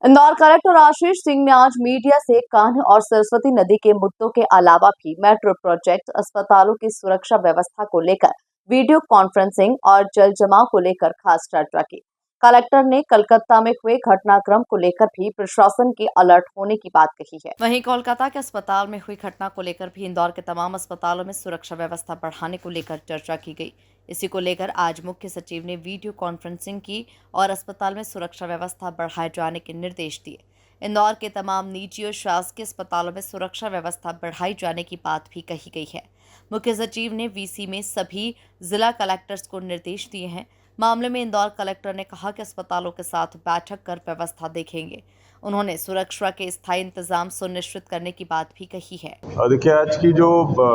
Indore collector Ashish Singh ने आज media से कान्ह और सरस्वती नदी के मुद्दों के अलावा भी मेट्रो प्रोजेक्ट, अस्पतालों की सुरक्षा व्यवस्था को लेकर वीडियो कॉन्फ्रेंसिंग और जल जमाव को लेकर खास चर्चा की। कलेक्टर ने कलकत्ता में हुए घटनाक्रम को लेकर भी प्रशासन के अलर्ट होने की बात कही है। वहीं कोलकाता के अस्पताल में हुई घटना को लेकर भी इंदौर के तमाम अस्पतालों में सुरक्षा व्यवस्था बढ़ाने को लेकर चर्चा की गई। इसी को लेकर आज मुख्य सचिव ने वीडियो कॉन्फ्रेंसिंग की और अस्पताल में सुरक्षा व्यवस्था बढ़ाए जाने के निर्देश दिए। इंदौर के तमाम निजी और शासकीय अस्पतालों में सुरक्षा व्यवस्था बढ़ाई जाने की बात भी कही गई है। मुख्य सचिव ने वीसी में सभी जिला कलेक्टर्स को निर्देश दिए हैं। मामले में इंदौर कलेक्टर ने कहा कि अस्पतालों के साथ बैठक कर व्यवस्था देखेंगे। उन्होंने सुरक्षा के स्थायी इंतजाम सुनिश्चित करने की बात भी कही है। देखिए, आज की जो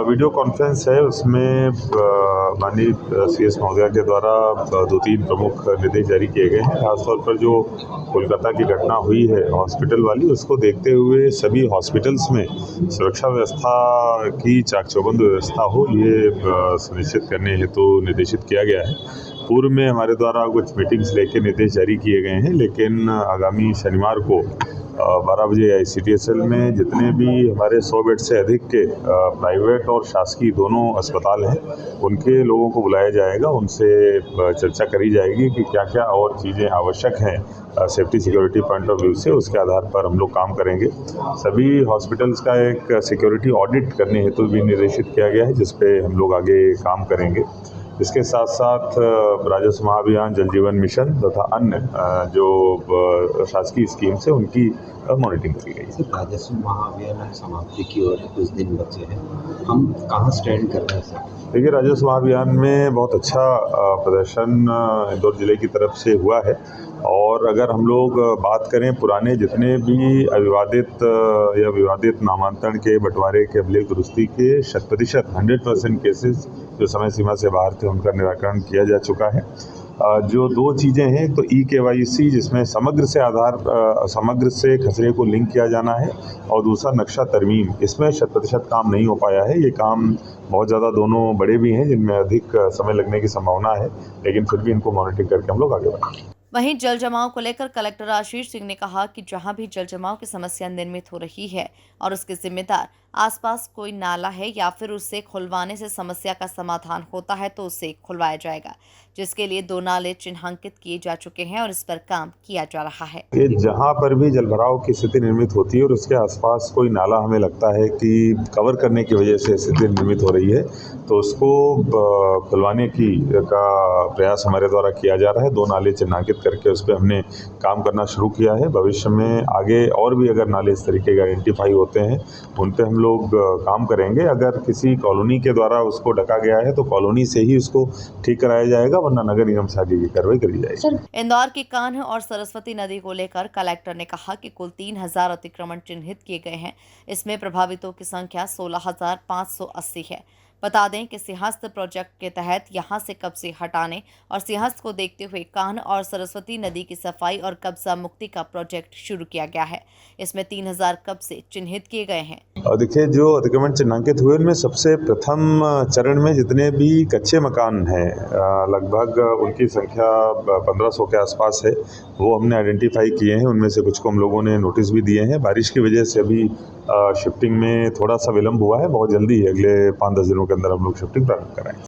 वीडियो कॉन्फ्रेंस है उसमें माननीय सीएस महोदया के द्वारा 2-3 प्रमुख निर्देश जारी किए गए हैं। खासतौर पर जो कोलकाता की घटना हुई है हॉस्पिटल वाली, उसको देखते हुए सभी हॉस्पिटल्स में सुरक्षा व्यवस्था की चाक-चौबंद व्यवस्था हो, ये सुनिश्चित करने हेतु निर्देशित किया गया है। पूर्व में हमारे द्वारा कुछ मीटिंग्स लेके निर्देश जारी किए गए हैं, लेकिन आगामी शनिवार को 12 बजे ICTSL में जितने भी हमारे 100 बेड से अधिक के प्राइवेट और शासकीय दोनों अस्पताल हैं, उनके लोगों को बुलाया जाएगा। उनसे चर्चा करी जाएगी कि क्या क्या और चीज़ें आवश्यक हैं safety security point of view से। उसके आधार पर हम लोग काम करेंगे। सभी हॉस्पिटल्स का एक सिक्योरिटी ऑडिट करने हेतु भी निर्देशित किया गया है, जिस पे हम लोग आगे काम करेंगे। इसके साथ साथ राजस्व महाअभियान, जल जीवन मिशन तथा अन्य जो शासकीय स्कीम्स है उनकी मॉनिटरिंग की गई है। राजस्व महाअभियान समाप्ति की ओर कुछ दिन बचे हैं, हम कहाँ स्टैंड कर रहे हैं सर? देखिए, राजस्व महाअभियान में बहुत अच्छा प्रदर्शन इंदौर जिले की तरफ से हुआ है। और अगर हम लोग बात करें पुराने जितने भी अविवादित या विवादित नामांतरण के बंटवारे के अभिलेख दुरुस्ती के 100% केसेस जो समय सीमा से बाहर थे, उनका निराकरण किया जा चुका है। जो 2 चीज़ें हैं, तो KYC जिसमें समग्र से खसरे को लिंक किया जाना है, और दूसरा नक्शा तरमीम, इसमें 100% काम नहीं हो पाया है। ये काम बहुत ज़्यादा दोनों बड़े भी हैं जिनमें अधिक समय लगने की संभावना है, लेकिन फिर भी इनको मॉनिटरिंग करके हम लोग आगे बढ़ेंगे। वहीं जल जमाव को लेकर कलेक्टर आशीष सिंह ने कहा कि जहां भी जल जमाव की समस्या निर्मित हो रही है और उसके जिम्मेदार आसपास कोई नाला है या फिर उससे खुलवाने से समस्या का समाधान होता है तो उसे खुलवाया जाएगा, जिसके लिए 2 नाले चिन्हांकित किए जा चुके हैं और इस पर काम किया जा रहा है। जहां पर भी जलभराव की स्थिति निर्मित होती है और उसके आसपास कोई नाला हमें लगता है कि कवर करने की वजह से स्थिति निर्मित हो रही है, तो उसको खुलवाने का प्रयास हमारे द्वारा किया जा रहा है। 2 नाले चिन्हांकित करके उस पर हमने काम करना शुरू किया है। भविष्य में आगे और भी अगर नाले इस तरीके के आइडेंटिफाई होते हैं, उन पे हम लोग काम करेंगे। अगर किसी कॉलोनी के द्वारा उसको ढका गया है तो कॉलोनी से ही उसको ठीक कराया जाएगा, वरना नगर निगम से आगे की कार्रवाई करी जाएगी। इंदौर की कान्ह और सरस्वती नदी को लेकर कलेक्टर ने कहा कि कुल 3000 अतिक्रमण चिन्हित किए गए हैं। इसमें प्रभावितों की संख्या 16,580 है। बता दें कि सिंहस्थ प्रोजेक्ट के तहत यहां से कब्जे हटाने और सिंहस्थ को देखते हुए कान्ह और सरस्वती नदी की सफाई और कब्जा मुक्ति का प्रोजेक्ट शुरू किया गया है। इसमें 3000 कब्जे चिन्हित किए गए हैं। और देखिए, जो अतिक्रमण चिन्हांकित हुए उनमें सबसे प्रथम चरण में जितने भी कच्चे मकान हैं, लगभग उनकी संख्या 1500 के आसपास है, वो हमने आइडेंटिफाई किए हैं। उनमें से कुछ को हम लोगों ने नोटिस भी दिए हैं। बारिश की वजह से अभी शिफ्टिंग में थोड़ा सा विलम्ब हुआ है। बहुत जल्दी अगले 5-10 दिनों के अंदर हम लोग शिफ्टिंग प्रारंभ कराएंगे।